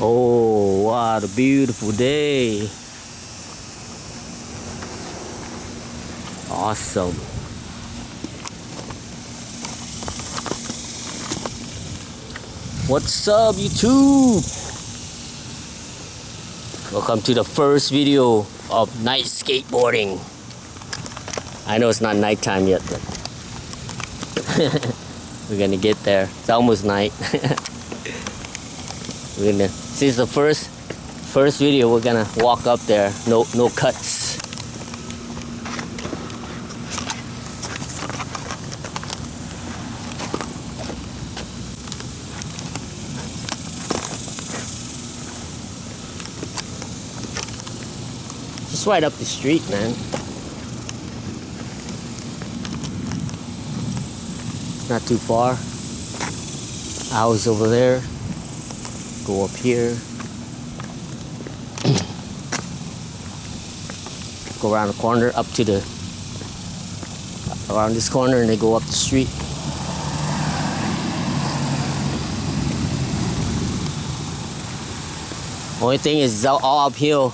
Oh, what a beautiful day. Awesome. What's up, YouTube? Welcome to the first video of night skateboarding. I know it's not nighttime yet, but we're gonna get there. It's almost night. This is the first video. We're gonna walk up there. No cuts. Just right up the street, man. It's not too far. House over there. Go up here. Go around the corner up to around this corner, and they go up the street. Only thing is all uphill.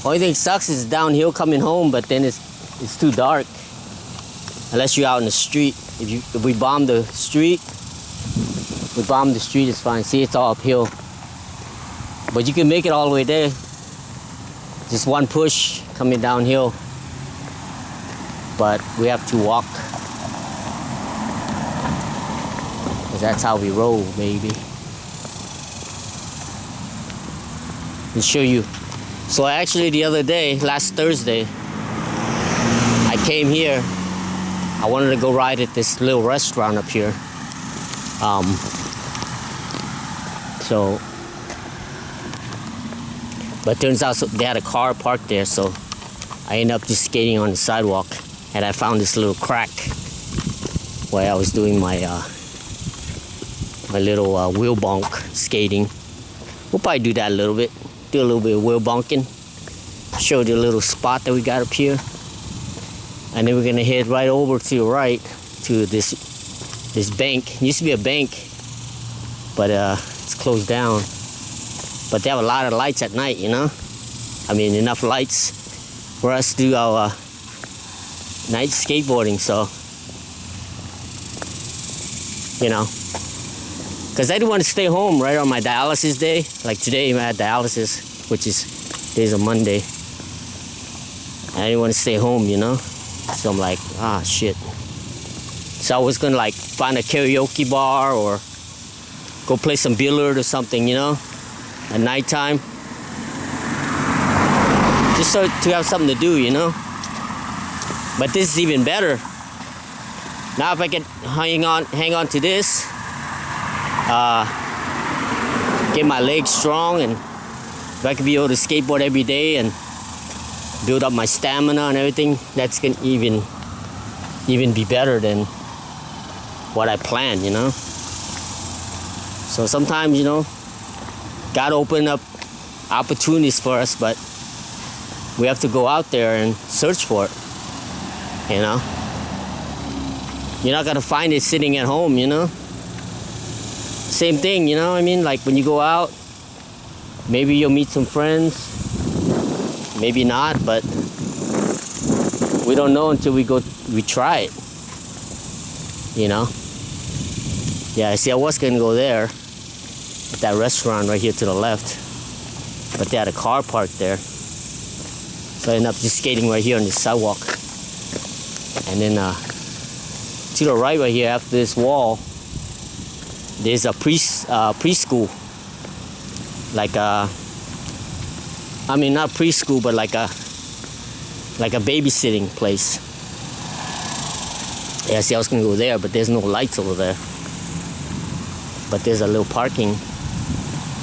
Only thing sucks is downhill coming home, but then it's too dark. Unless you're out in the street. If we bomb the street, it's fine. See, it's all uphill. But you can make it all the way there. Just one push coming downhill. But we have to walk. 'Cause that's how we roll, maybe. I'll show you. So actually the other day, last Thursday, I came here. I wanted to go ride at this little restaurant up here. But turns out they had a car parked there, so I ended up just skating on the sidewalk, and I found this little crack where I was doing my little wheel bonk skating. We'll probably do that a little bit. Do a little bit of wheel bonking. Show you a little spot that we got up here. And then we're gonna head right over to the right to this bank. It used to be a bank, but it's closed down. But they have a lot of lights at night, you know? I mean, enough lights for us to do our night skateboarding, so, you know. Because I didn't want to stay home right on my dialysis day. Like today, I had dialysis, which is today's a Monday. I didn't want to stay home, you know? So I'm like, shit. So I was gonna like find a karaoke bar or go play some billiard or something, you know, at nighttime. Just so to have something to do, you know. But this is even better. Now if I can hang on to this, get my legs strong, and if I can be able to skateboard every day and build up my stamina and everything, that's gonna even be better than what I planned, you know. So sometimes, you know, God open up opportunities for us, but we have to go out there and search for it, you know. You're not gonna find it sitting at home, you know. Same thing, you know. I mean, like when you go out, maybe you'll meet some friends, maybe not, but we don't know until we try it, you know. Yeah, see, I was gonna go there at that restaurant right here to the left, but they had a car parked there, so I ended up just skating right here on the sidewalk. And then to the right here, after this wall, there's a preschool, like I mean, not preschool, but like a babysitting place. Yeah, see, I was gonna go there, but there's no lights over there. But there's a little parking.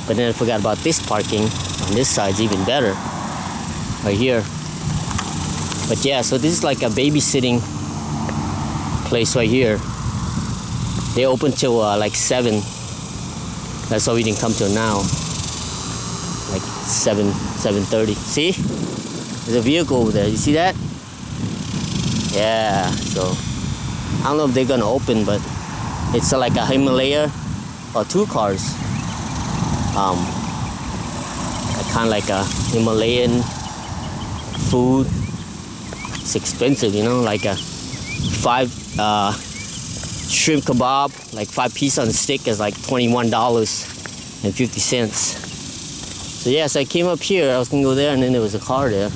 But then I forgot about this parking on this side. It's even better, right here. But yeah, so this is like a babysitting place right here. They open till like 7. That's why we didn't come till now. Like 7:30. See? There's a vehicle over there. You see that? Yeah. So I don't know if they're gonna open, but it's like a Himalaya or 2 cars. kind of like a Himalayan food. It's expensive, you know, like a 5 shrimp kebab, like 5 pieces on a stick is like $21.50. So yeah, so I came up here, I was gonna go there, and then there was a car there.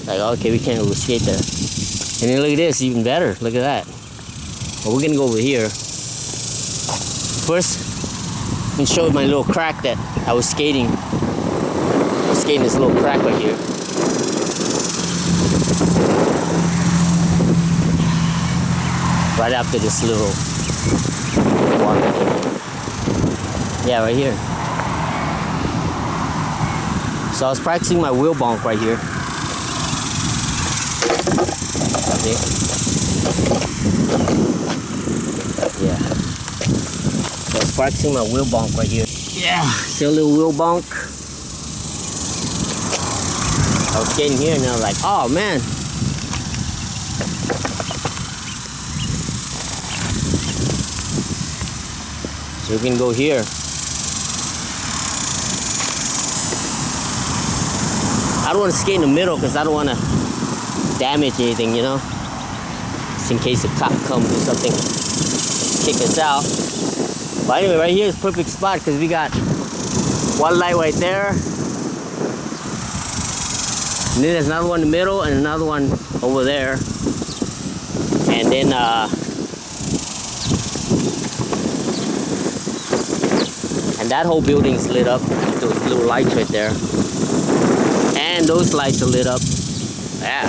Like, okay, we can't go skate there. And then look at this, even better, look at that. Well, we're gonna go over here. First, I'm gonna show you my little crack that I was skating. I was skating this little crack right here. Right after this little water. Yeah, right here. So I was practicing my wheel bonk right here. Okay. Yeah. So I was practicing my wheel bonk right here. Yeah, see a little wheel bonk. I was skating here and I was like, oh man. So we can go here. I don't want to skate in the middle because I don't want to damage anything, you know? Just in case a cop comes or something, kick us out. But anyway, right here is perfect spot because we got one light right there. And then there's another one in the middle and another one over there. And then and that whole building is lit up with those little lights right there. And those lights are lit up. Yeah.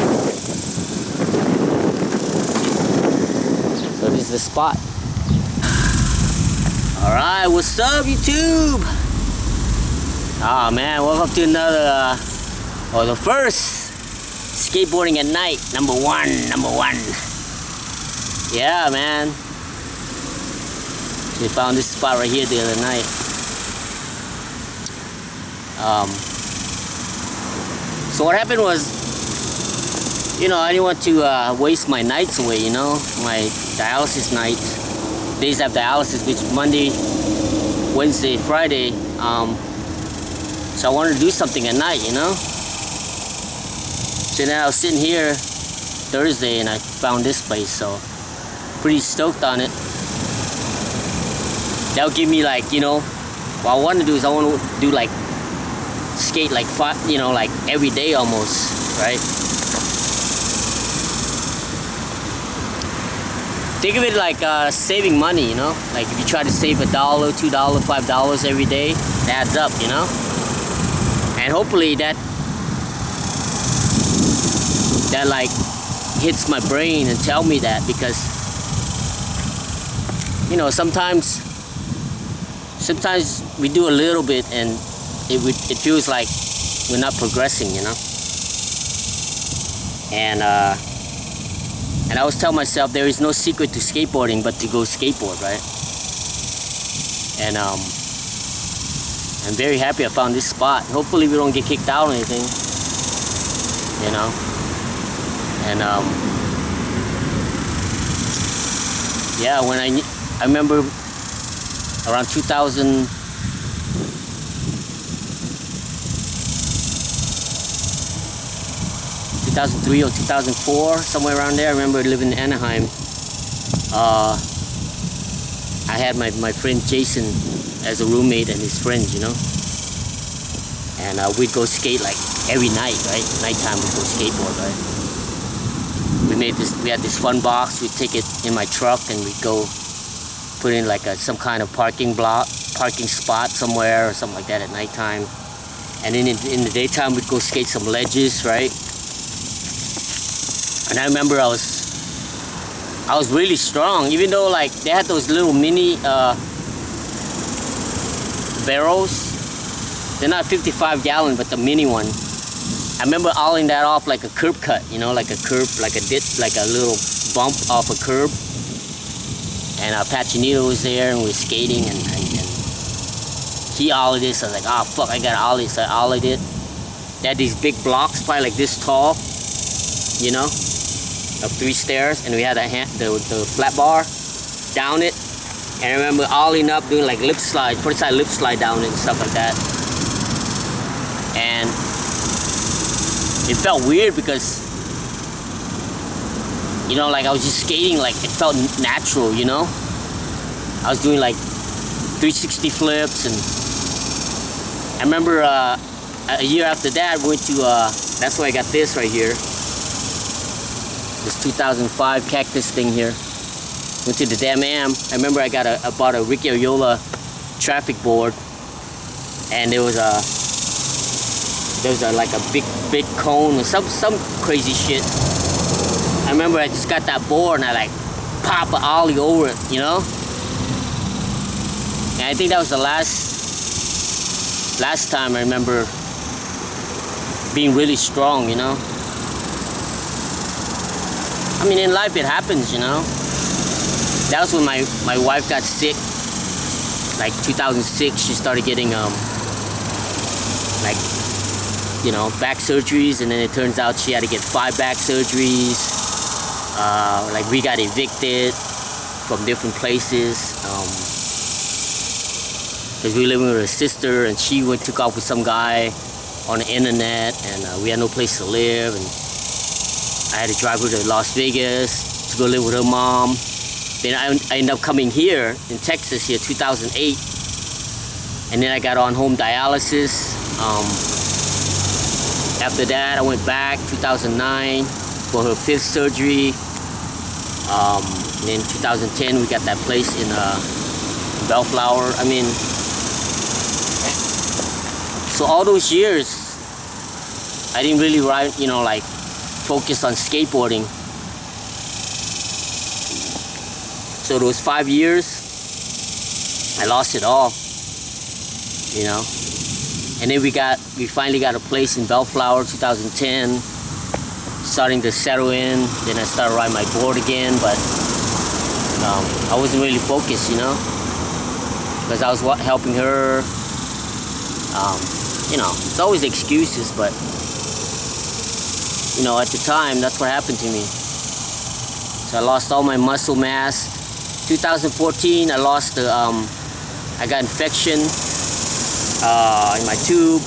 So this is the spot. Alright, what's up YouTube? Oh man, welcome to another, or the first skateboarding at night, number one. Yeah man. We found this spot right here the other night. So what happened was, you know, I didn't want to waste my nights away, you know, my dialysis nights. Days I have dialysis, which Monday, Wednesday, Friday. So I wanted to do something at night, you know. So then I was sitting here Thursday and I found this place, so pretty stoked on it. That'll give me like, you know, what I want to do is I want to do like skate like you know, like every day almost, right? Think of it like saving money, you know, like if you try to save $1, $2, $5 every day, it adds up, you know. And hopefully that like hits my brain and tell me that, because you know, sometimes we do a little bit and it feels like we're not progressing, you know. And I always tell myself there is no secret to skateboarding but to go skateboard, right? And I'm very happy I found this spot. Hopefully we don't get kicked out or anything, you know. And yeah, when I remember around 2003 or 2004, somewhere around there. I remember living in Anaheim. I had my friend Jason as a roommate and his friends, you know. And we'd go skate like every night, right? Nighttime we'd go skateboard, right? We had this fun box. We'd take it in my truck and we'd go put in like some kind of parking spot somewhere or something like that at nighttime. And then in the daytime we'd go skate some ledges, right? And I remember I was really strong, even though like they had those little mini barrels. They're not 55 gallon, but the mini one. I remember oiling that off like a curb cut, you know, like a curb, like a little bump off a curb. And Pachinito was there and we were skating and he ollied this. I was like, oh fuck, I gotta ollie. So I ollied it. They had these big blocks, probably like this tall, you know, of 3 stairs, and we had the flat bar down it. And I remember ollieing up, doing like lip slide, first side lip slide down it and stuff like that. and it felt weird because, you know, like I was just skating, like it felt natural, you know. I was doing like 360 flips, and I remember a year after that, we went to, that's why I got this right here. This 2005 cactus thing here. Went to the Dam Am. I remember I bought a Ricky Oyola traffic board, and there was like a big cone or some crazy shit. I remember I just got that board and I like pop an ollie over it, you know. And I think that was the last time I remember being really strong, you know. I mean, in life it happens, you know. That was when my wife got sick, like 2006. She started getting like, you know, back surgeries, and then it turns out she had to get 5 back surgeries. Like we got evicted from different places because we were living with her sister, and she took off with some guy on the internet, and we had no place to live, and I had to drive her to Las Vegas to go live with her mom. Then I ended up coming here in Texas here 2008, and then I got on home dialysis. After that I went back 2009 for her 5th surgery. And in 2010 we got that place in Bellflower. I mean, so all those years I didn't really ride, you know, like focus on skateboarding. So those 5 years I lost it all, you know. And then we finally got a place in Bellflower 2010, starting to settle in. Then I started riding my board again, but I wasn't really focused, you know, because I was helping her. You know, it's always excuses, but you know, at the time that's what happened to me. So I lost all my muscle mass. 2014 I lost the I got infection in my tube.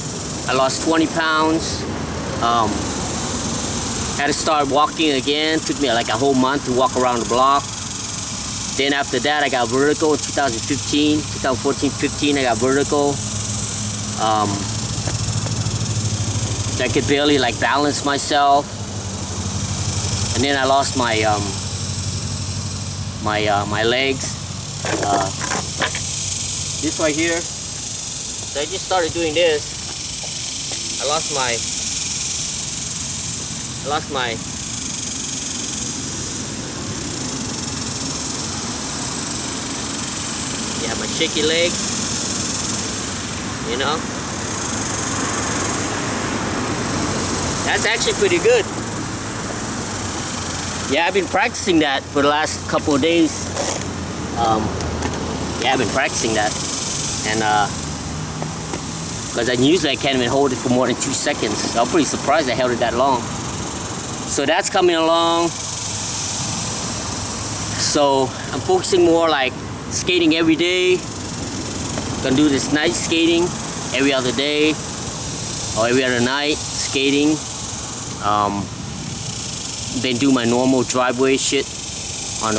I lost 20 pounds. Had to start walking again. Took me like a whole month to walk around the block. Then after that I got vertigo in 2015. 2014-15 I got vertigo. I could barely like balance myself. And then I lost my my legs. This right here. So I just started doing this. I lost my yeah, my shaky legs, you know. That's actually pretty good. Yeah, I've been practicing that for the last couple of days. Yeah, I've been practicing that, and because usually I can't even hold it for more than 2 seconds. So I'm pretty surprised I held it that long. So that's coming along. So I'm focusing more like skating every day. Gonna do this night skating every other day or every other night skating. Then do my normal driveway shit on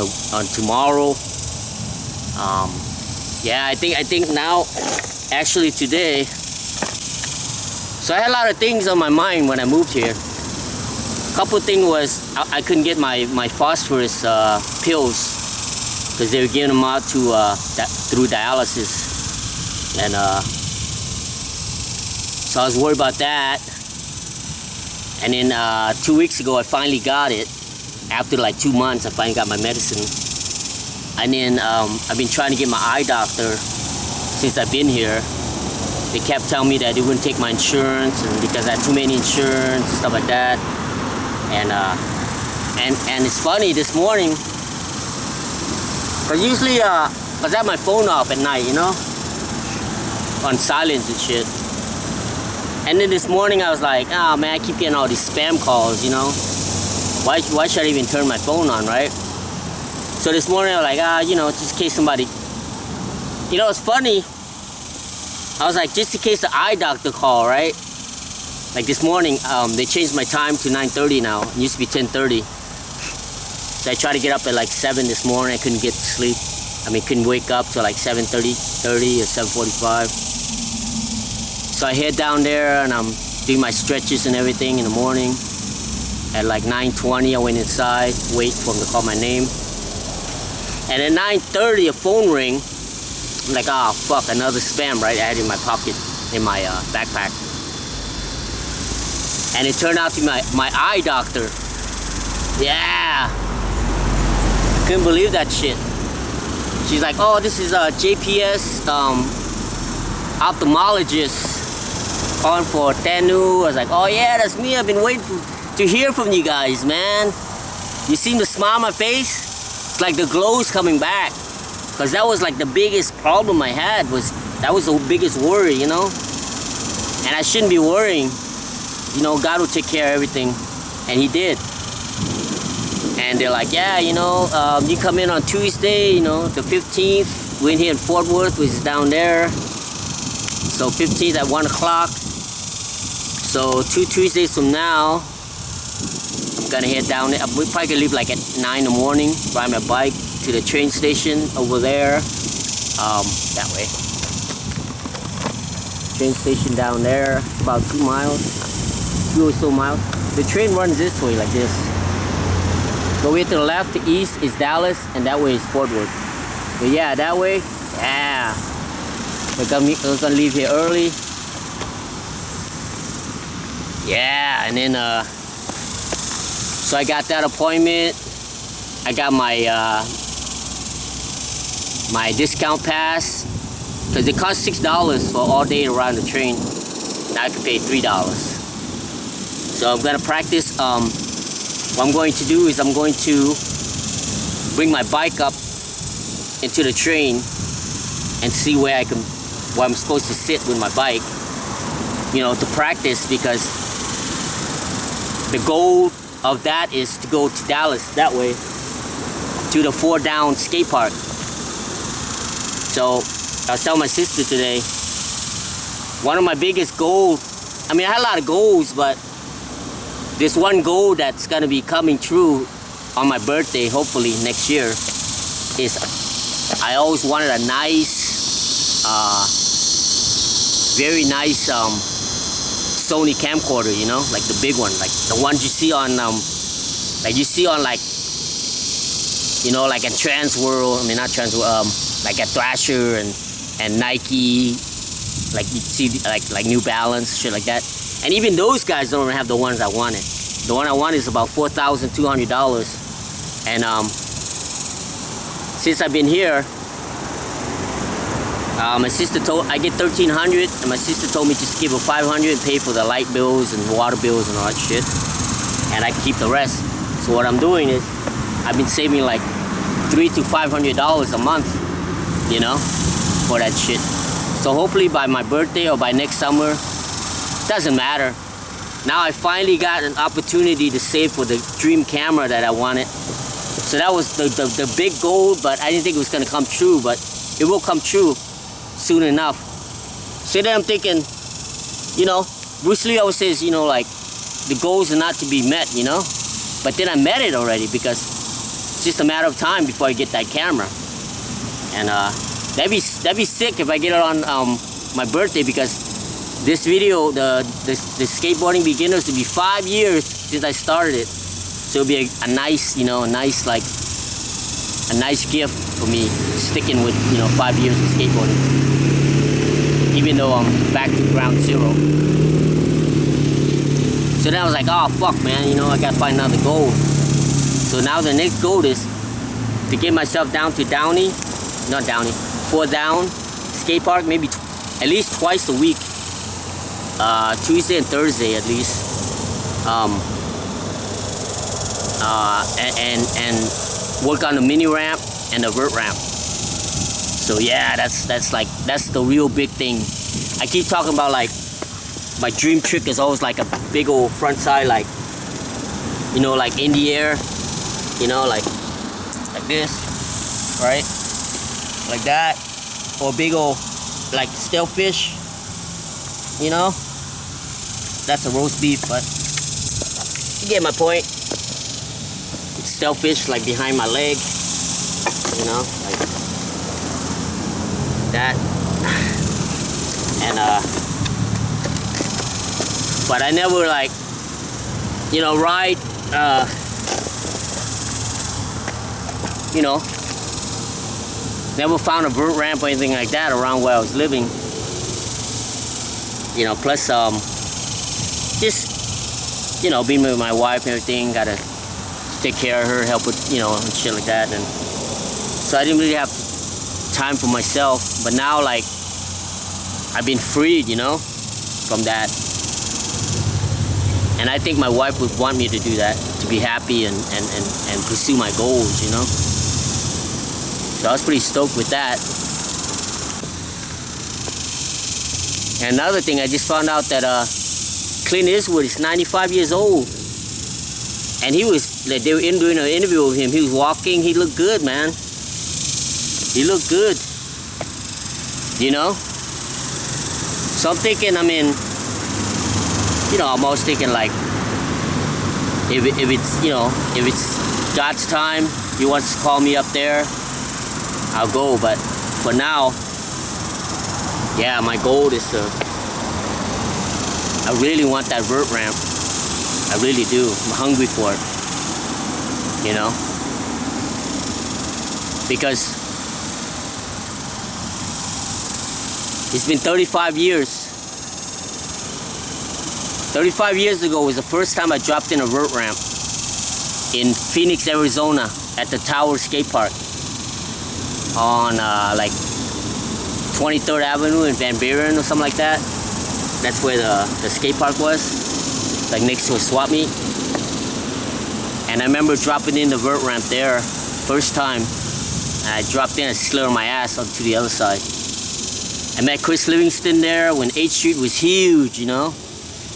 tomorrow. Yeah, I think now, actually today. So I had a lot of things on my mind when I moved here. Couple things was I couldn't get my phosphorus pills because they were giving them out to through dialysis, and so I was worried about that. And then 2 weeks ago I finally got it. After like 2 months I finally got my medicine. And then I've been trying to get my eye doctor since I've been here. They kept telling me that they wouldn't take my insurance, and because I had too many insurance and stuff like that. And it's funny this morning, because usually cause I have my phone off at night, you know, on silence and shit. And then this morning I was like, oh man, I keep getting all these spam calls, you know. Why should I even turn my phone on, right? So this morning I was like, you know, just in case somebody, you know, it's funny. I was like, just in case the eye doctor call, right? Like this morning, they changed my time to 9:30 now. It used to be 10:30. So I tried to get up at like 7 this morning. I couldn't get to sleep. I mean, couldn't wake up till like 7:30 or 7:45. So I head down there and I'm doing my stretches and everything in the morning. At like 9:20, I went inside, wait for them to call my name. And at 9:30, a phone ring. I'm like, oh fuck, another spam, right? I had it in my pocket, in my backpack. And it turned out to be my eye doctor. Yeah. I couldn't believe that shit. She's like, oh, this is a JPS ophthalmologist calling for Tenu. I was like, oh yeah, that's me. I've been waiting to hear from you guys, man. You seen the smile on my face? It's like the glow's coming back. Because that was like the biggest problem I had. That was the biggest worry, you know? And I shouldn't be worrying. You know, God will take care of everything. And He did. And they're like, yeah, you know, you come in on Tuesday, you know, the 15th. We're in here in Fort Worth, which is down there. So 15th at 1 o'clock. So 2 Tuesdays from now, I'm gonna head down there. We're probably gonna leave like at 9 in the morning, ride my bike to the train station over there. That way. Train station down there, it's about 2 miles, 2 or so miles. The train runs this way, like this. Go way to the left, the east is Dallas, and that way is Fort Worth. But yeah, that way, yeah. We're gonna leave here early. Yeah, and then so I got that appointment. I got my my discount pass because it costs $6 for all day around the train. Now I can pay $3. So I'm gonna practice. What I'm going to do is I'm going to bring my bike up into the train and see where I'm supposed to sit with my bike, you know, to practice, because the goal of that is to go to Dallas that way, to the 4 Down skate park. So I was telling my sister today, one of my biggest goals, I mean, I had a lot of goals, but this one goal that's gonna be coming true on my birthday, hopefully next year, is I always wanted a nice, very nice Sony camcorder, you know, like the big one, like the ones you see on, like you know, like at Trans World. I mean, not Trans World, like at Thrasher and Nike, like you see, like New Balance, shit like that. And even those guys don't have the ones I wanted. The one I wanted is about $4,200. And since I've been here, my sister told I get $1,300, and my sister told me just give her $500 and pay for the light bills and water bills and all that shit, and I can keep the rest. So what I'm doing is I've been saving like $300 to $500 a month, you know, for that shit. So hopefully by my birthday or by next summer, doesn't matter. Now I finally got an opportunity to save for the dream camera that I wanted. So that was the big goal, but I didn't think it was gonna come true, but it will come true soon enough. So then I'm thinking, you know, Bruce Lee always says, you know, like, the goals are not to be met, you know? But then I met it already, because it's just a matter of time before I get that camera. And that'd be sick if I get it on my birthday, because this video, the skateboarding beginners, will be 5 years since I started it. So it'll be a nice, you know, a nice gift for me, sticking with, you know, 5 years of skateboarding. Even though I'm back to ground zero. So then I was like, oh fuck, man, you know, I gotta find another goal. So now the next goal is to get myself down to Downey, not Downey, 4 Down skate park, maybe at least twice a week. Tuesday and Thursday at least. And work on the mini ramp and the vert ramp. So yeah, that's the real big thing. I keep talking about, like, my dream trick is always like a big old front side, like, you know, like in the air, you know, like this, right? Like that, or big old, like, stalefish, you know? that's a roast beef, but you get my point. It's shellfish like behind my leg, you know, like that. And but I never like, you know, ride, you know, never found a vert ramp or anything like that around where I was living. You know, plus just, you know, being with my wife and everything, gotta take care of her, help with, you know, and shit like that. And so I didn't really have time for myself. But now, like, I've been freed, you know, from that. And I think my wife would want me to do that, to be happy and pursue my goals, you know. So I was pretty stoked with that. And another thing, I just found out that Clint Eastwood is 95 years old. And he was, like, they were doing an interview with him. He was walking, he looked good, man. He looked good. You know? So I'm thinking, I mean, you know, I'm always thinking like, if it's, you know, if it's God's time, He wants to call me up there, I'll go. But for now, yeah, my goal is to, I really want that vert ramp. I really do. I'm hungry for it, you know, because it's been 35 years. 35 years ago was the first time I dropped in a vert ramp in Phoenix, Arizona at the Tower Skate Park on like 23rd Avenue in Van Buren or something like that. That's where the skate park was, like next to a swap meet. And I remember dropping in the vert ramp there first time. And I dropped in, I slid on my ass onto the other side. I met Chris Livingston there when 8th Street was huge, you know.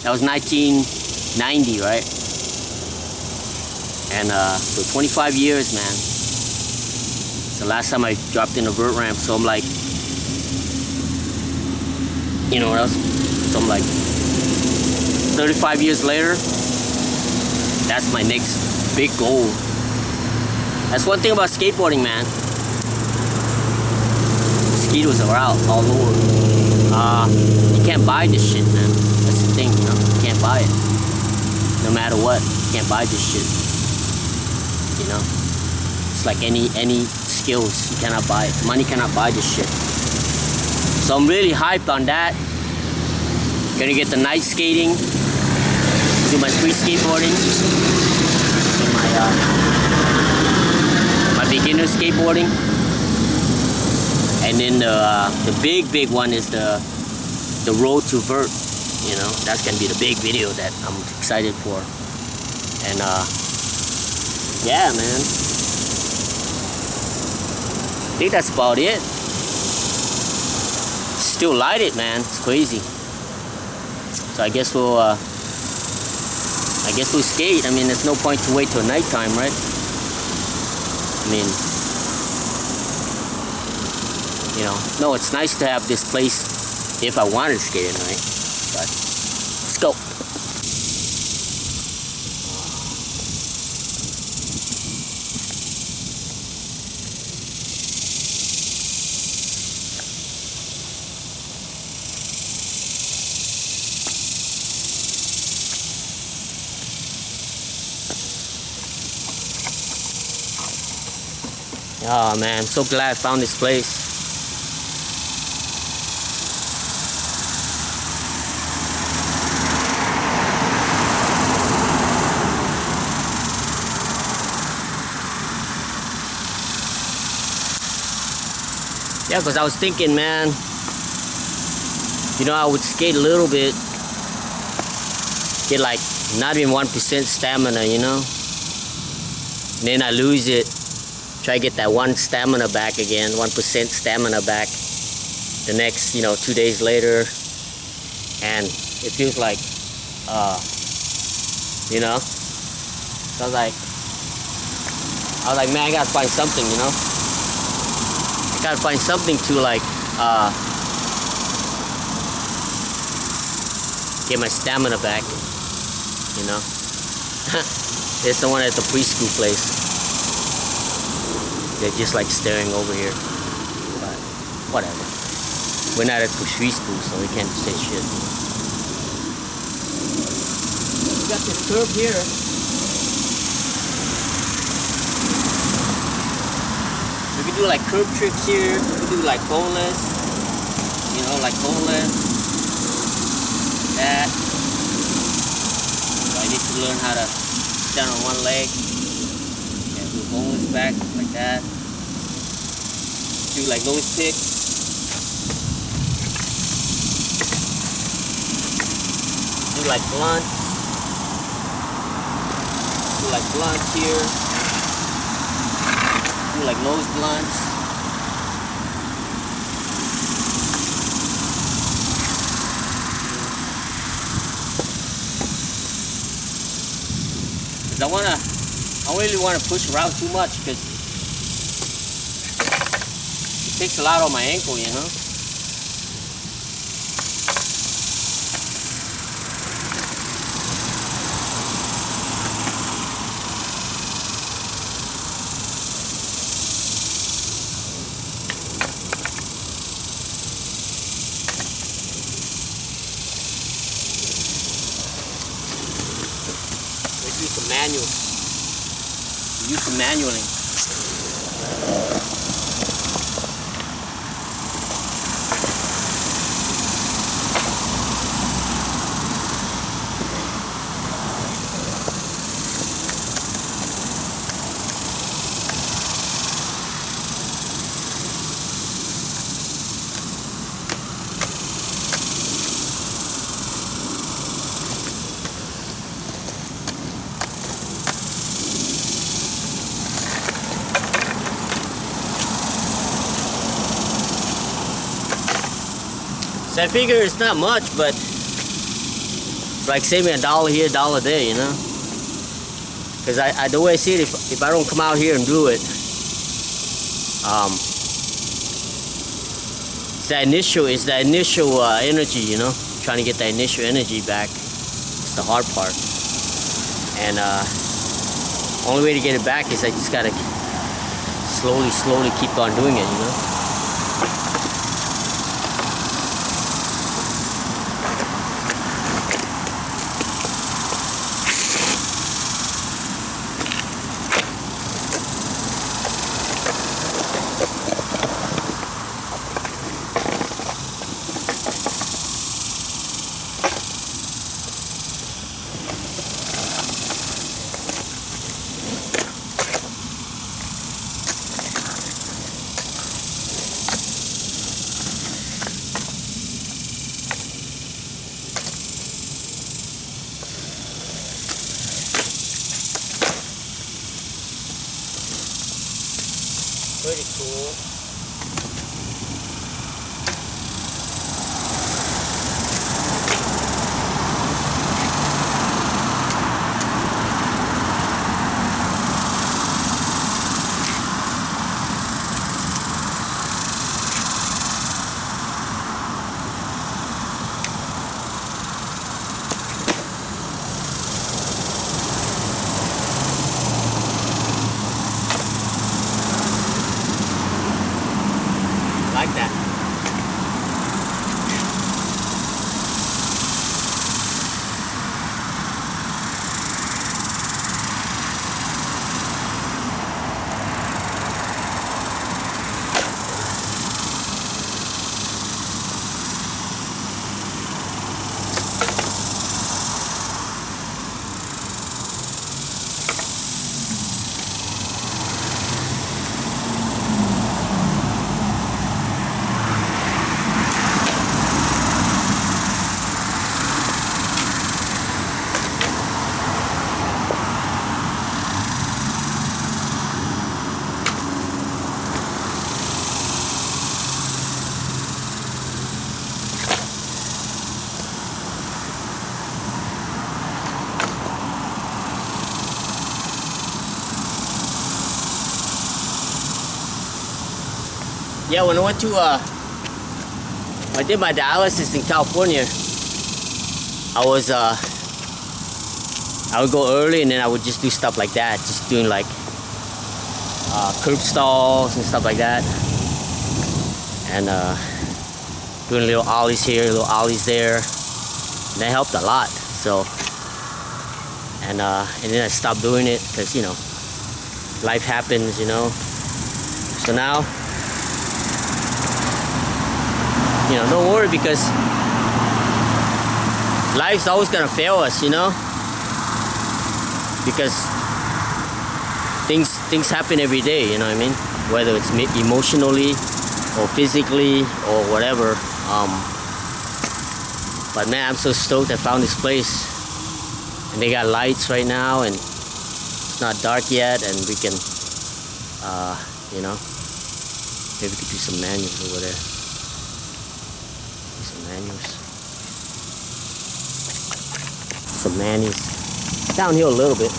That was 1990, right? And so 25 years, man. It's the last time I dropped in a vert ramp. So I'm like, you know what else? So I'm like, 35 years later, that's my next big goal. That's one thing about skateboarding, man. Mosquitoes are out all over. You can't buy this shit, man. That's the thing, you know. You can't buy it. No matter what, you can't buy this shit. You know. It's like any skills, you cannot buy it. Money cannot buy this shit. So I'm really hyped on that. Gonna get the night skating, do my free skateboarding, and my beginner skateboarding. And then the big one is the road to vert. You know, that's gonna be the big video that I'm excited for. And yeah, man. I think that's about it. Still light it, man. It's crazy. So I guess we'll skate. I mean, there's no point to wait till nighttime, right? I mean, you know, no, it's nice to have this place if I wanted to skate at night. But let's go. Oh man, I'm so glad I found this place. Yeah, because I was thinking, man, you know, I would skate a little bit, get like not even 1% stamina, you know, and then I lose it. Try to get that 1% stamina back again, 1% stamina back the next, you know, 2 days later. And it feels like, you know, so I was like, man, I gotta find something, you know. I gotta find something to like, get my stamina back, you know. There's someone at the preschool place. They're just like staring over here. But whatever. We're not at preschool, so we can't say shit. We got this curve here. We can do like curb tricks here. We can do like boneless. You know, like boneless. That. So I need to learn how to stand on one leg. Yeah, do boneless back like that. Do like nose picks. Do like blunts. Do like blunts here. Do like nose blunts. Cause I really wanna push around too much because it takes a lot on my ankle, you know. Use some manual. Use some manualing. So I figure it's not much, but it's like saving $1 here, $1 there, you know. Because the way I see it, if I don't come out here and do it, it's that initial energy, you know, trying to get that initial energy back. It's the hard part, and only way to get it back is I just gotta slowly keep on doing it, you know. Pretty cool. Like that. Yeah, when I went to, I did my dialysis in California, I would go early and then I would just do stuff like that, just doing like curb stalls and stuff like that, and doing little ollies here, little ollies there. And that helped a lot. So, and then I stopped doing it because, you know, life happens, you know. So now, you know, don't worry, because life's always gonna fail us, you know, because things happen every day, you know what I mean, whether it's emotionally or physically or whatever. But man, I'm so stoked I found this place, and they got lights right now, and it's not dark yet, and we can you know, maybe we could do some manuals over there. Some manuals. Downhill a little bit.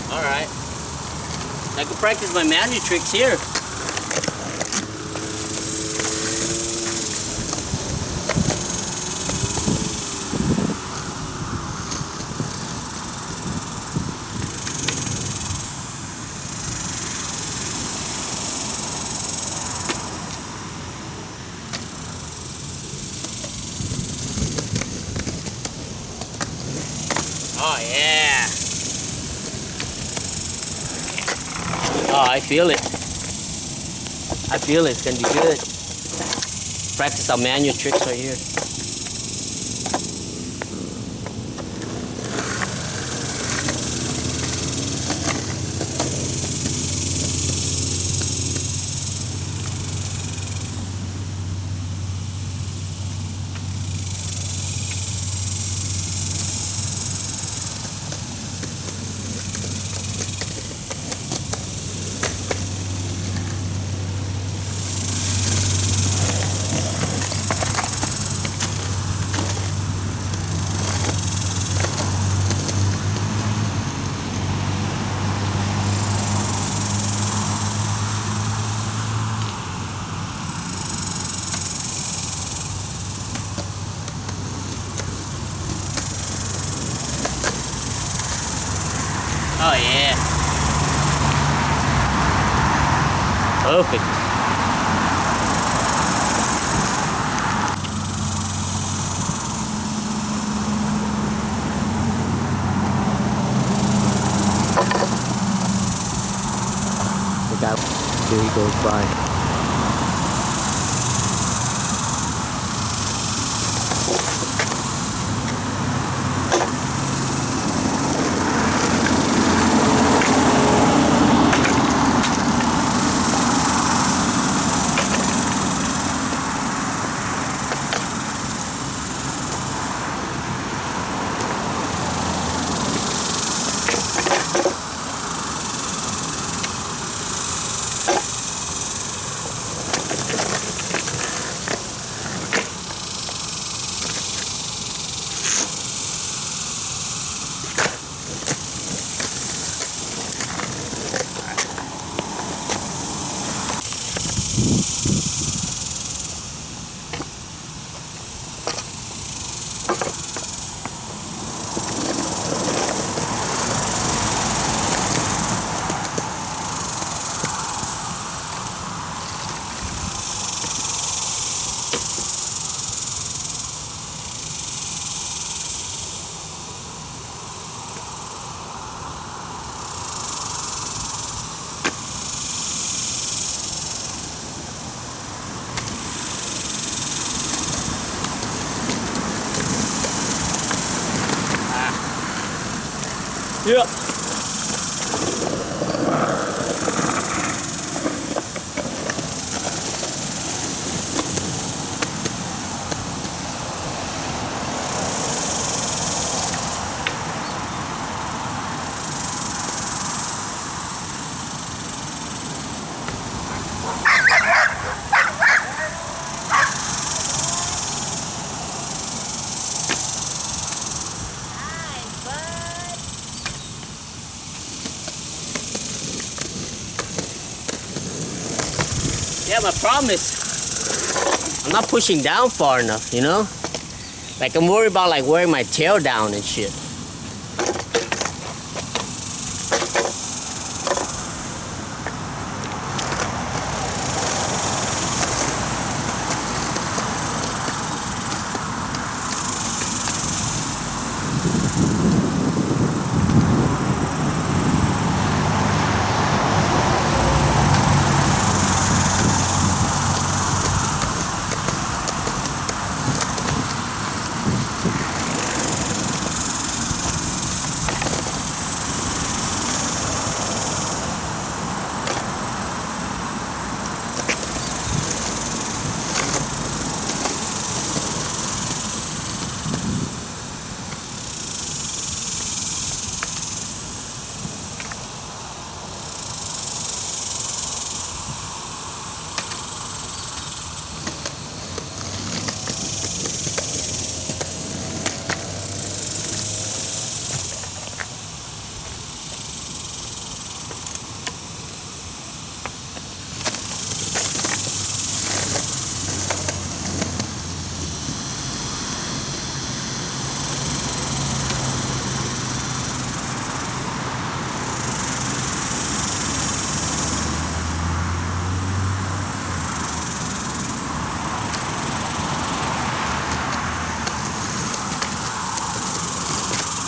Alright, I can practice my manual tricks here. Oh yeah. Oh, I feel it. I feel it. It's gonna be good. Practice our manual tricks right here. Oh yeah. Perfect. Look out. Here he goes by. Yeah. Yeah, my problem is I'm not pushing down far enough, you know? Like I'm worried about like wearing my tail down and shit.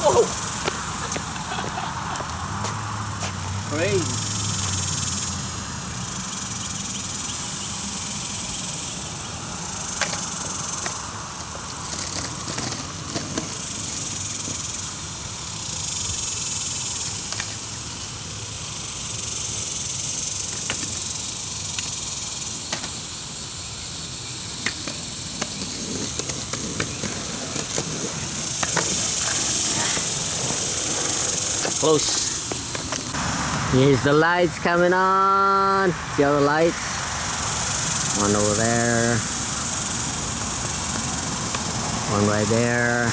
Whoa! Crazy. Close. Here's the lights coming on. See all the lights? One over there. One right there.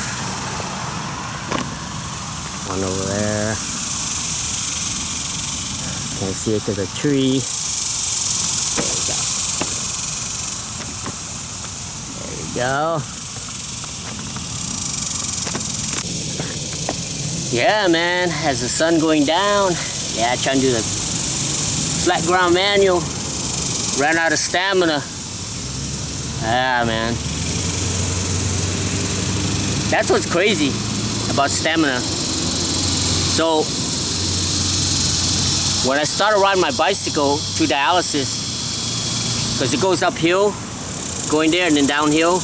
One over there. Can't see it because of the tree. There we go. Yeah, man, as the sun going down, yeah, trying to do the flat ground manual, ran out of stamina. Ah, man. That's what's crazy about stamina. So, when I started riding my bicycle through dialysis, because it goes uphill, going there and then downhill,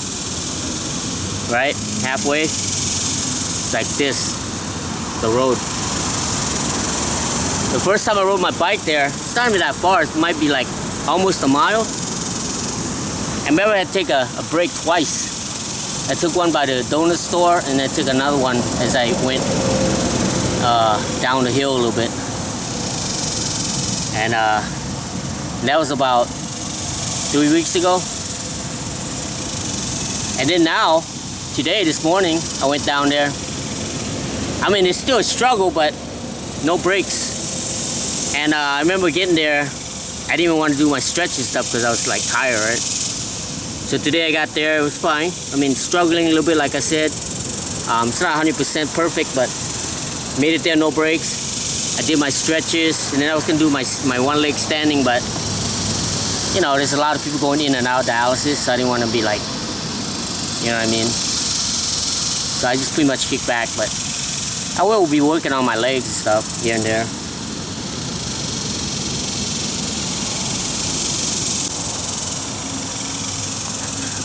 right, halfway, it's like this. The road. The first time I rode my bike there, it's not even that far, it might be like almost a mile. I remember I had to take a break twice. I took one by the donut store and then took another one as I went down the hill a little bit. And that was about 3 weeks ago. And then now, today, this morning, I went down there. I mean, it's still a struggle, but no brakes. And I remember getting there, I didn't even want to do my stretching stuff because I was like tired, right? So today I got there, it was fine. I mean, struggling a little bit, like I said. It's not 100% perfect, but made it there, no brakes. I did my stretches, and then I was gonna do my one leg standing, but you know, there's a lot of people going in and out of dialysis, so I didn't want to be like, you know what I mean? So I just pretty much kicked back, but I will be working on my legs and stuff here and there.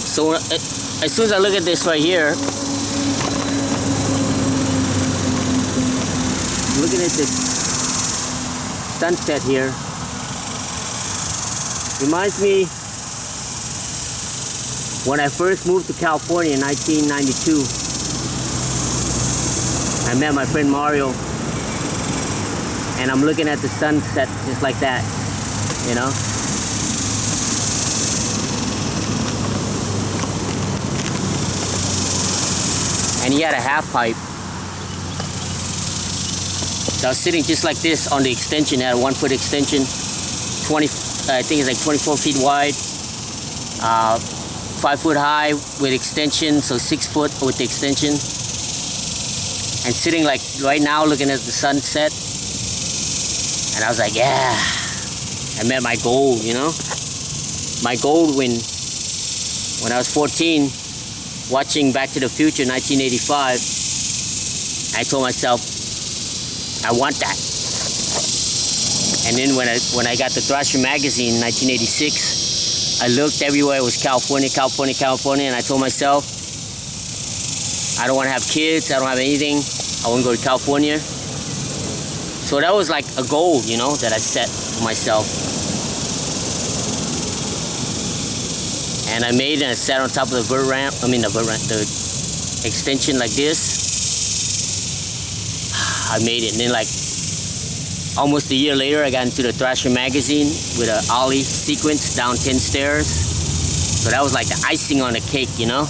So as soon as I look at this right here, looking at this sunset here, reminds me when I first moved to California in 1992. I met my friend Mario, and I'm looking at the sunset just like that, you know? And he had a half pipe. So I was sitting just like this on the extension, had a 1 foot extension, I think it's like 24 feet wide, 5 foot high with extension, so 6 foot with the extension. And sitting like right now looking at the sunset. And I was like, yeah, I met my goal, you know? My goal when I was 14, watching Back to the Future 1985, I told myself, I want that. And then when I got the Thrasher magazine in 1986, I looked everywhere, it was California, California, California, and I told myself, I don't want to have kids, I don't have anything, I want to go to California. So that was like a goal, you know, that I set for myself. And I made it and I sat on top of the vert ramp, the extension like this. I made it, and then like almost a year later, I got into the Thrasher magazine with an ollie sequence down 10 stairs. So that was like the icing on the cake, you know?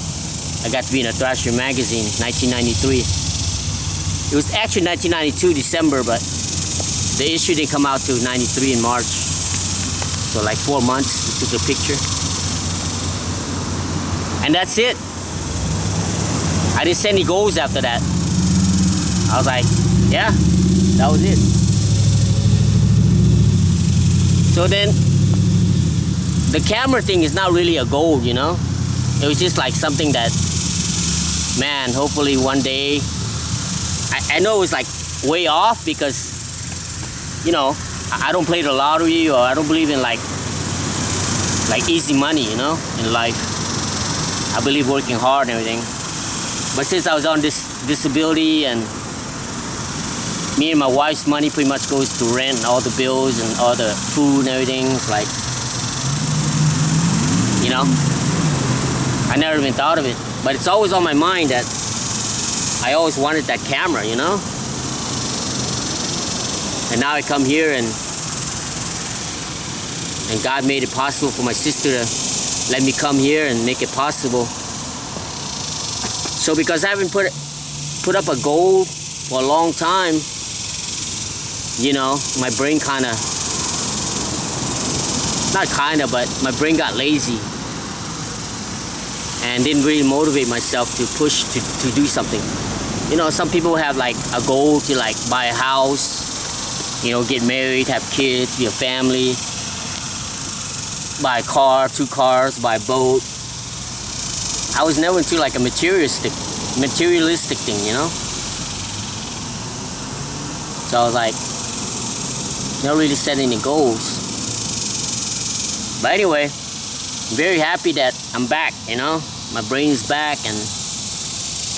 I got to be in a Thrasher magazine, 1993. It was actually 1992, December, but the issue didn't come out till 93 in March. So like 4 months, we took a picture. And that's it. I didn't set any goals after that. I was like, yeah, that was it. So then, the camera thing is not really a goal, you know? It was just like something that, man, hopefully one day, I know it was like way off because, you know, I don't play the lottery, or I don't believe in like easy money, you know, in life. I believe working hard and everything. But since I was on this disability, and me and my wife's money pretty much goes to rent and all the bills and all the food and everything, it's like, you know, I never even thought of it. But it's always on my mind that I always wanted that camera, you know? And now I come here and God made it possible for my sister to let me come here and make it possible. So because I haven't put up a goal for a long time, you know, my brain but my brain got lazy and didn't really motivate myself to push to do something. You know, some people have like a goal to like buy a house, you know, get married, have kids, be a family, buy a car, 2 cars, buy a boat. I was never into like a materialistic thing, you know? So I was like, not really set any goals. But anyway, I'm very happy that I'm back, you know? My brain's back, and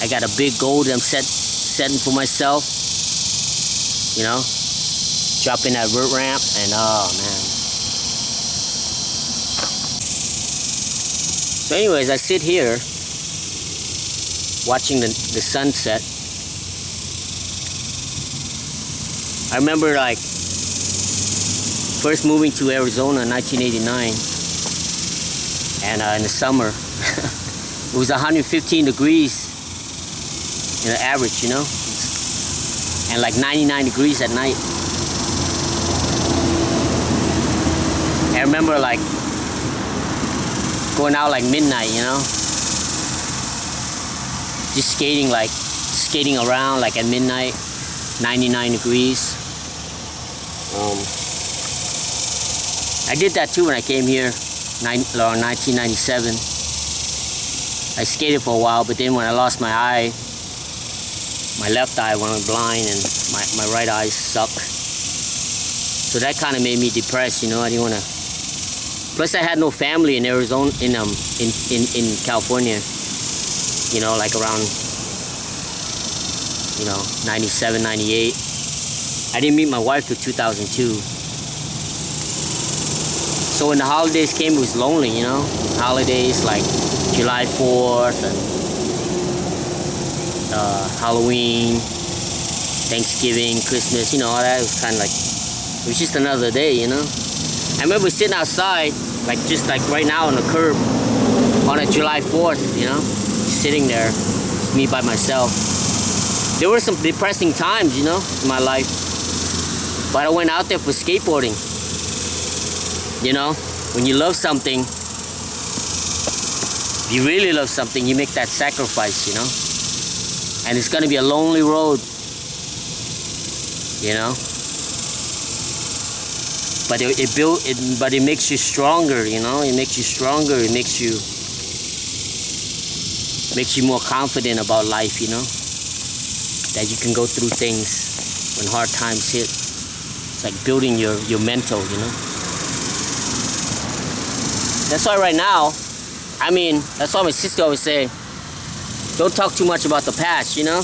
I got a big goal that I'm setting for myself. You know? Dropping that vert ramp, and oh man. So anyways, I sit here watching the sunset. I remember like first moving to Arizona in 1989, and in the summer it was 115 degrees in the average, you know, and like 99 degrees at night. I remember like going out like midnight, you know, just skating around like at midnight, 99 degrees. I did that too when I came here around 1997. I skated for a while, but then when I lost my eye, my left eye went blind and my right eye sucked. So that kind of made me depressed, you know. I didn't want to. Plus, I had no family in Arizona, in California. You know, like around, you know, 97, 98. I didn't meet my wife till 2002. So when the holidays came, it was lonely, you know. Holidays like July 4th and Halloween, Thanksgiving, Christmas, you know, all that. It was kind of like, it was just another day, you know. I remember sitting outside, like just like right now on the curb on a July 4th, you know, sitting there, just me by myself. There were some depressing times, you know, in my life, but I went out there for skateboarding. You know, when you love something, if you really love something, you make that sacrifice, you know. And it's gonna be a lonely road, you know. But it makes you stronger, you know. It makes you stronger. It makes you more confident about life, you know. That you can go through things when hard times hit. It's like building your mental, you know. That's why right now, I mean, that's why my sister always say, don't talk too much about the past, you know.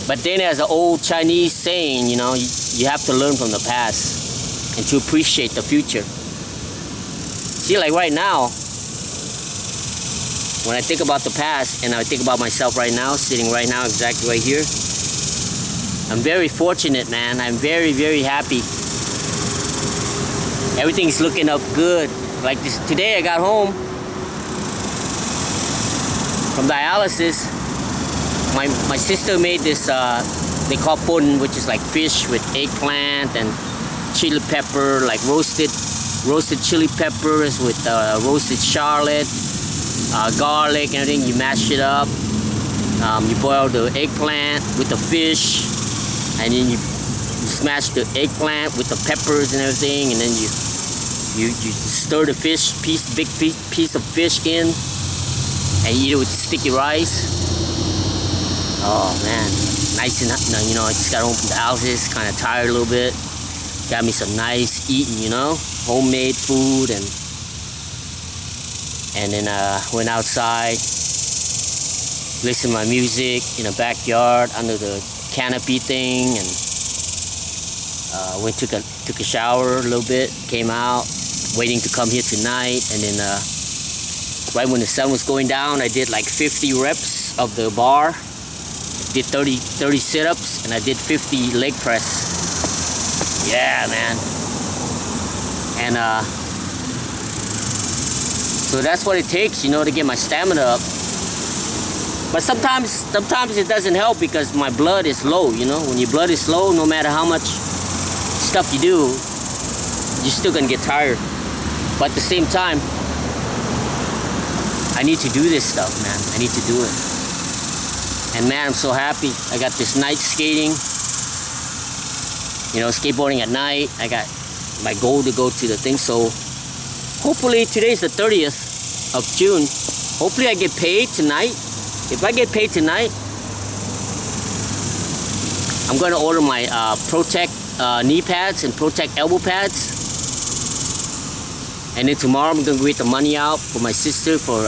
But then there's an old Chinese saying, you know, you have to learn from the past and to appreciate the future. See, like right now, when I think about the past and I think about myself right now, sitting right now, exactly right here, I'm very fortunate, man. I'm very, very happy. Everything's looking up good. Like this, today I got home from dialysis. My sister made this, they call pun, which is like fish with eggplant and chili pepper, like roasted chili peppers with roasted shallot, garlic and everything. You mash it up. You boil the eggplant with the fish, and then you smash the eggplant with the peppers and everything, and then you stir the big piece of fish in, and eat it with sticky rice. Oh man, nice and, you know, I just got home from the houses, kind of tired a little bit. Got me some nice eating, you know, homemade food, and then went outside, listened to my music in the backyard under the canopy thing, and took a shower a little bit, came out, waiting to come here tonight, and then right when the sun was going down, I did like 50 reps of the bar. Did 30 sit-ups, and I did 50 leg press. Yeah, man. And so that's what it takes, you know, to get my stamina up. But sometimes it doesn't help because my blood is low, you know. When your blood is low, no matter how much stuff you do, you're still gonna get tired. But at the same time, I need to do this stuff, man. I need to do it. And man, I'm so happy. I got this night skating, you know, skateboarding at night. I got my goal to go to the thing. So hopefully today's the 30th of June. Hopefully I get paid tonight. If I get paid tonight, I'm gonna order my Protect knee pads and Protect elbow pads. And then tomorrow I'm gonna get the money out for my sister for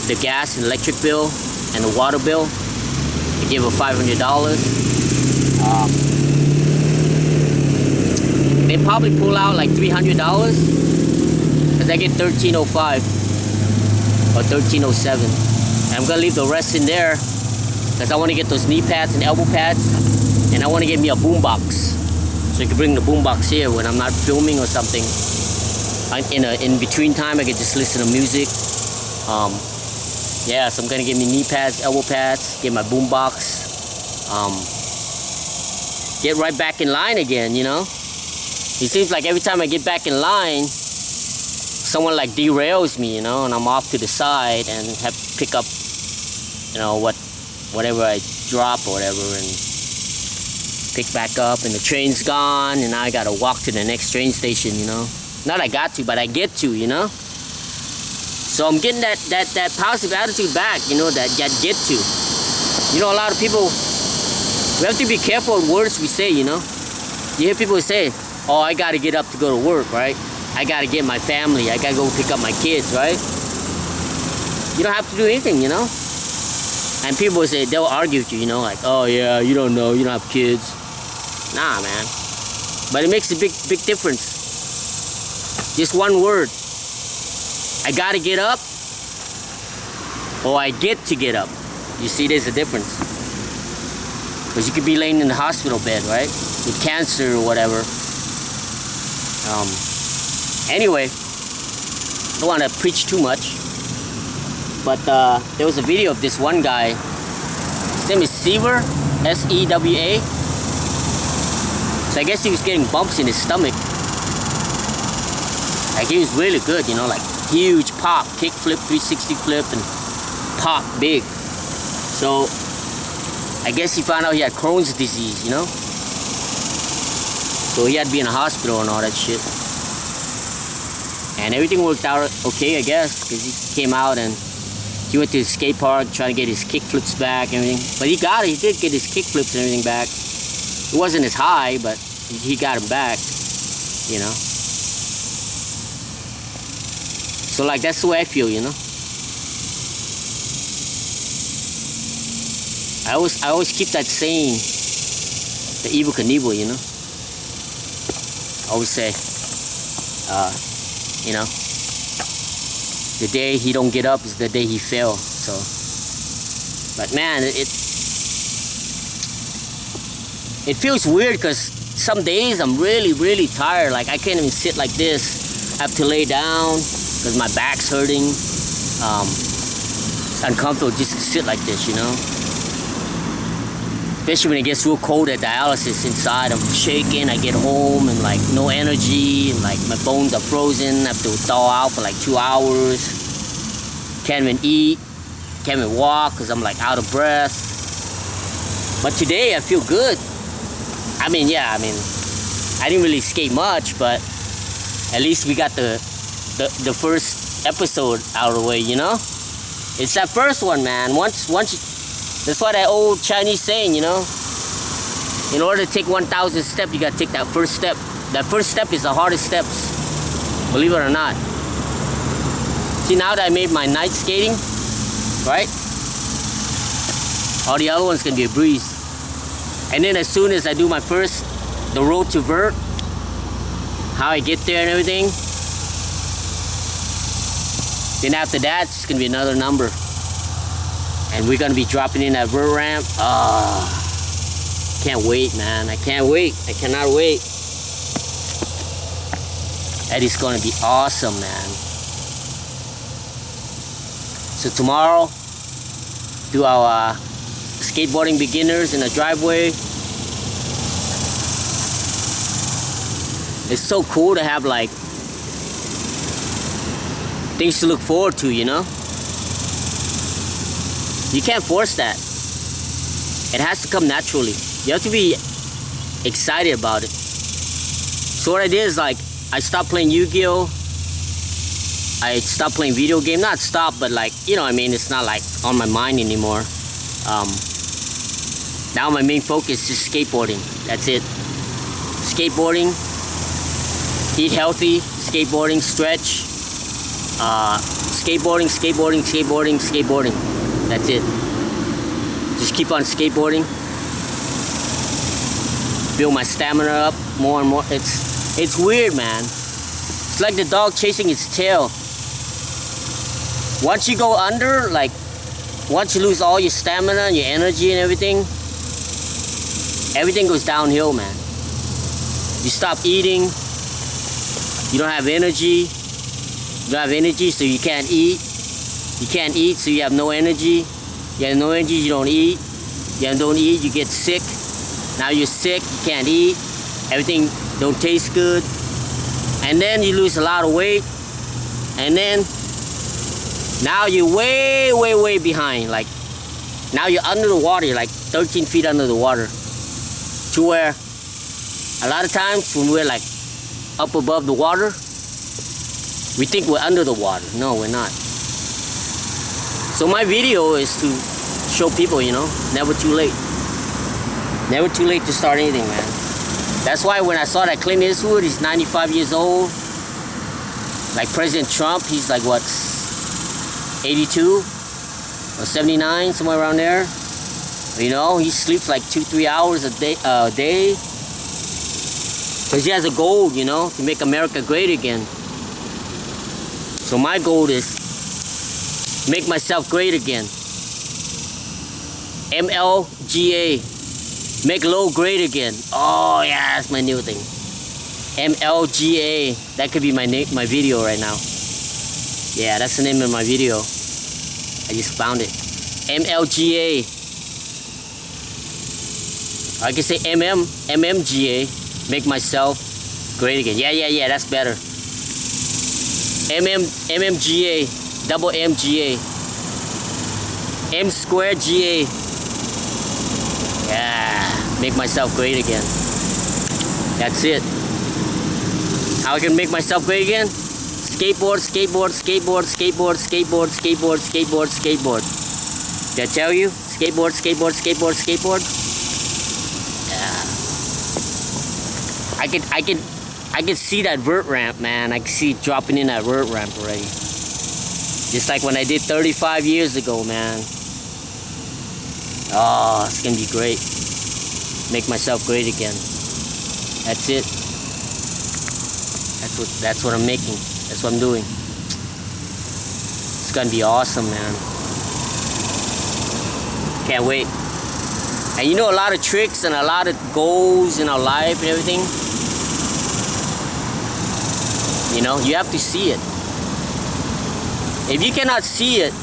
the gas and electric bill and the water bill. I give her $500. They probably pull out like $300 because I get $13.05 or $13.07. And I'm gonna leave the rest in there because I want to get those knee pads and elbow pads, and I want to get me a boombox so I can bring the boombox here when I'm not filming or something. In between time, I can just listen to music. Yeah, so I'm gonna get me knee pads, elbow pads, get my boombox, get right back in line again, you know. It seems like every time I get back in line, someone like derails me, you know, and I'm off to the side and have to pick up, you know, whatever I drop or whatever, and pick back up, and the train's gone, and now I gotta walk to the next train station, you know. Not I got to, but I get to, you know. So I'm getting that positive attitude back, you know, that get to. You know, a lot of people, we have to be careful with words we say, you know. You hear people say, oh, I gotta get up to go to work, right? I gotta get my family, I gotta go pick up my kids, right? You don't have to do anything, you know. And people say, they'll argue with you, you know, like, oh yeah, you don't know, you don't have kids. Nah, man. But it makes a big difference. Just one word. I gotta get up, or I get to get up. You see, there's a difference. Because you could be laying in the hospital bed, right? With cancer or whatever. Anyway, I don't want to preach too much. But there was a video of this one guy. His name is Sewa, S-E-W-A. So I guess he was getting bumps in his stomach. Like he was really good, you know, like huge pop, kick flip, 360 flip, and pop big. So I guess he found out he had Crohn's disease, you know. So he had to be in a hospital and all that shit. And everything worked out okay, I guess, because he came out and he went to his skate park trying to get his kick flips back and everything. But he got it. He did get his kick flips and everything back. It wasn't as high, but he got him back, you know. So like that's the way I feel, you know. I always keep that saying, the Evel Knievel, you know. I always say, you know, the day he don't get up is the day he fail. So, but man, it feels weird because some days I'm really tired. Like I can't even sit like this. I have to lay down because my back's hurting. It's uncomfortable just to sit like this, you know. Especially when it gets real cold at dialysis inside. I'm shaking. I get home and like no energy and like my bones are frozen. I have to thaw out for like 2 hours. Can't even eat. Can't even walk because I'm like out of breath. But today I feel good. I mean, yeah, I didn't really skate much, but at least we got the first episode out of the way, you know? It's that first one, man. Once that's why that old Chinese saying, you know, in order to take 1,000 steps, you gotta take that first step. That first step is the hardest steps, believe it or not. See, now that I made my night skating, right? All the other ones can be a breeze. And then as soon as I do my first, the road to vert, how I get there and everything, then after that, it's gonna be another number. And we're gonna be dropping in that vert ramp. Can't wait, man. I can't wait. I cannot wait. That is gonna be awesome, man. So tomorrow, do our skateboarding beginners in the driveway. It's so cool to have like things to look forward to, you know? You can't force that. It has to come naturally. You have to be excited about it. So what I did is like, I stopped playing Yu-Gi-Oh! I stopped playing video game. Not stop, but like, you know what I mean? It's not like on my mind anymore. Now my main focus is skateboarding. That's it. Skateboarding. Eat healthy. Skateboarding. Stretch. Skateboarding. That's it. Just keep on skateboarding. Build my stamina up more and more. It's weird, man. It's like the dog chasing its tail. Once you go under, like, once you lose all your stamina and your energy and everything goes downhill, man. You stop eating. You don't have energy. You don't have energy, so you can't eat. You can't eat, so you have no energy. You have no energy, you don't eat. You don't eat, you get sick. Now you're sick, you can't eat. Everything don't taste good. And then you lose a lot of weight. And then now you're way behind. Like now you're under the water, you're like 13 feet under the water. To where a lot of times when we're like up above the water, we think we're under the water. No, we're not. So my video is to show people, you know, never too late. Never too late to start anything, man. That's why when I saw that Clint Eastwood, he's 95 years old. Like President Trump, he's like what, 82 or 79, somewhere around there. You know, he sleeps like 2-3 hours a day. Because he has a goal, you know, to make America great again. So my goal is make myself great again. MLGA. Make Lo great again. Oh yeah, that's my new thing. MLGA. That could be my video right now. Yeah, that's the name of my video. I just found it. MLGA. I can say MMGA. make myself great again. Yeah, that's better. MMGA, double MGA, M squared GA. Yeah, make myself great again. That's it. How I can make myself great again? Skateboard, skateboard, skateboard, skateboard, skateboard, skateboard, skateboard, skateboard. Did I tell you? Skateboard, skateboard, skateboard, skateboard. Yeah. I could see that vert ramp, man. I can see dropping in that vert ramp already. Just like when I did 35 years ago, man. Oh, it's gonna be great. Make myself great again. That's it. That's what I'm making. That's what I'm doing. It's gonna be awesome, man. Can't wait. And you know, a lot of tricks and a lot of goals in our life and everything. You know, you have to see it. If you cannot see it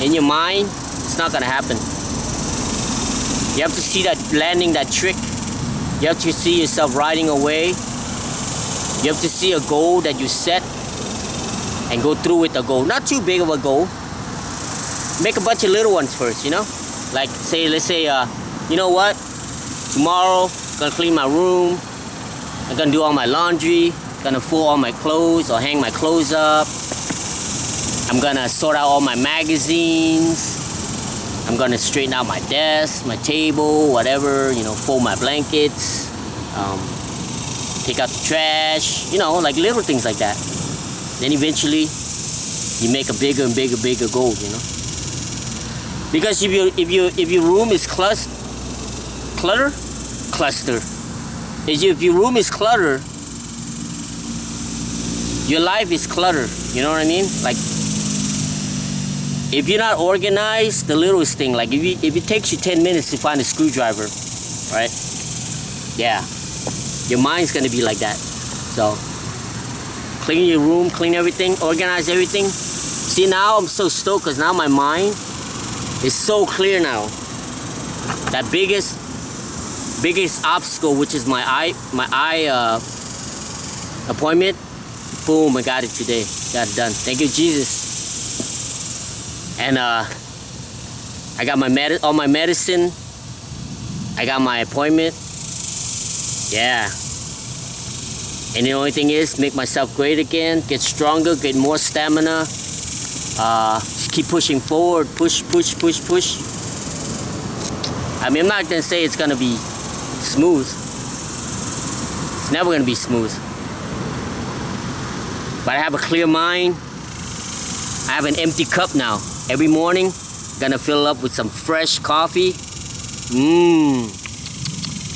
in your mind, it's not gonna happen. You have to see that landing that trick. You have to see yourself riding away. You have to see a goal that you set and go through with the goal. Not too big of a goal. Make a bunch of little ones first, you know? Like, let's say, you know what? Tomorrow, I'm gonna clean my room. I'm gonna do all my laundry. Gonna fold all my clothes or hang my clothes up. I'm gonna sort out all my magazines. I'm gonna straighten out my desk, my table, whatever, you know, fold my blankets. Take out the trash, you know, like little things like that. Then eventually, you make a bigger and bigger goal, you know. Because if your room is cluster. If your room is clutter, your life is clutter. You know what I mean? Like, if you're not organized, the littlest thing, like if it takes you 10 minutes to find a screwdriver, right? Yeah. Your mind's gonna be like that. So, clean your room, clean everything, organize everything. See, now I'm so stoked because now my mind is so clear now. That biggest obstacle, which is my eye appointment, boom, I got it today. Got it done. Thank you, Jesus. And I got all my medicine. I got my appointment. Yeah. And the only thing is, make myself great again, get stronger, get more stamina. Just keep pushing forward, push. I mean, I'm not gonna say it's gonna be smooth. It's never gonna be smooth. But I have a clear mind. I have an empty cup now. Every morning, gonna fill up with some fresh coffee.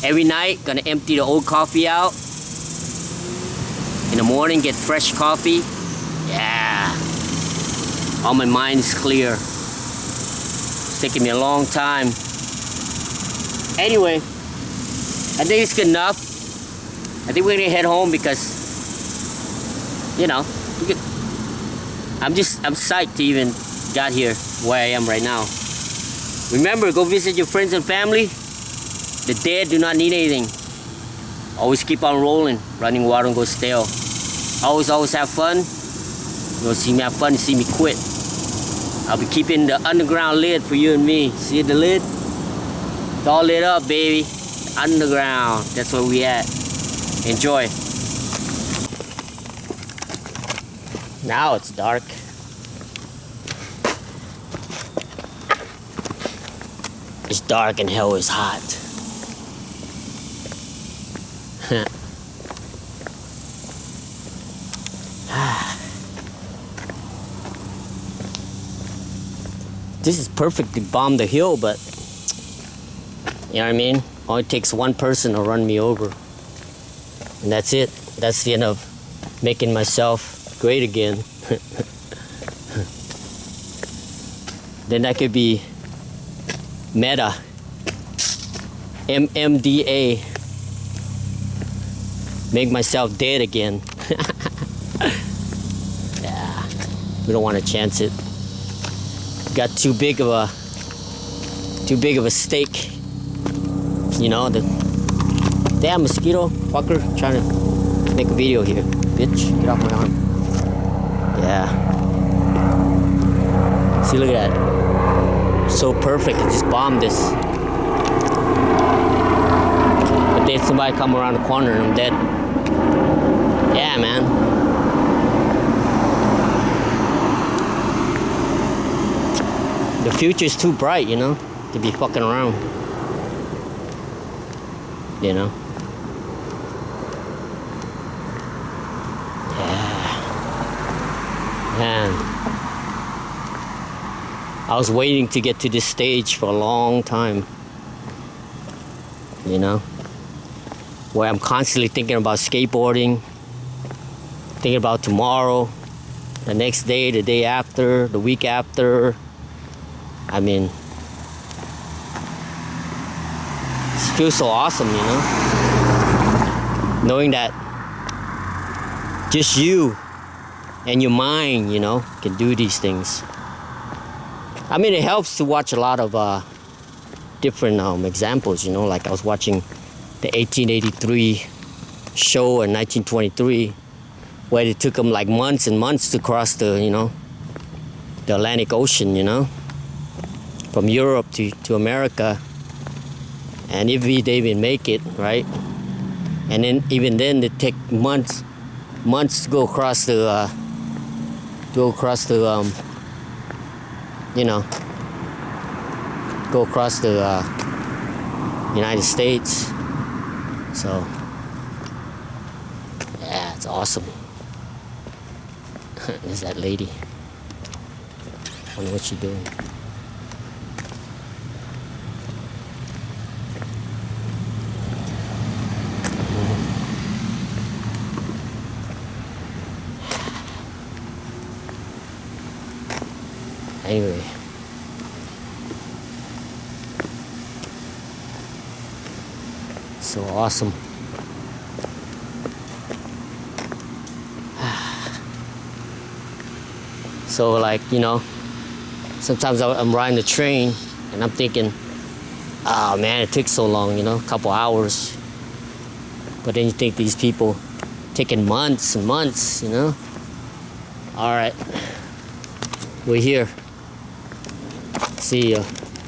Every night, gonna empty the old coffee out. In the morning, get fresh coffee. Yeah. All my mind is clear. It's taking me a long time. Anyway, I think it's good enough. I think we're gonna head home because, you know, I'm psyched to even got here where I am right now. Remember, go visit your friends and family. The dead do not need anything. Always keep on rolling. Running water and go stale. Always have fun. You don't see me have fun, you see me quit. I'll be keeping the underground lid for you and me. See the lid? It's all lit up, baby. Underground. That's where we at. Enjoy. Now it's dark. It's dark and hell is hot. This is perfect to bomb the hill, but you know what I mean? Only takes one person to run me over. And that's it. That's the end of making myself great again. Then that could be meta. MMDA. Make myself dead again. Yeah. We don't want to chance it. Got too big of a stake. You know, Damn mosquito fucker trying to make a video here. Bitch, get off my arm. Yeah. See, look at that. So perfect. I just bombed this. But then somebody come around the corner and I'm dead. Yeah, man. The future's too bright, you know, to be fucking around. You know? Yeah. Man. I was waiting to get to this stage for a long time. You know? Where I'm constantly thinking about skateboarding, thinking about tomorrow, the next day, the day after, the week after. I mean, it feels so awesome, you know? Knowing that just you and your mind, you know, can do these things. I mean, it helps to watch a lot of different examples, you know, like I was watching the 1883 show in 1923, where it took them like months and months to cross the, you know, the Atlantic Ocean, you know, from Europe to America. And if they even make it, right? And then even then, it take months to go across the, you know, go across the United States. So, yeah, it's awesome. There's that lady. I wonder what she's doing. Anyway, so awesome. So like, you know, sometimes I'm riding the train and I'm thinking, oh man, it took so long, you know, a couple hours. But then you think these people taking months and months, you know. All right, we're here. See ya.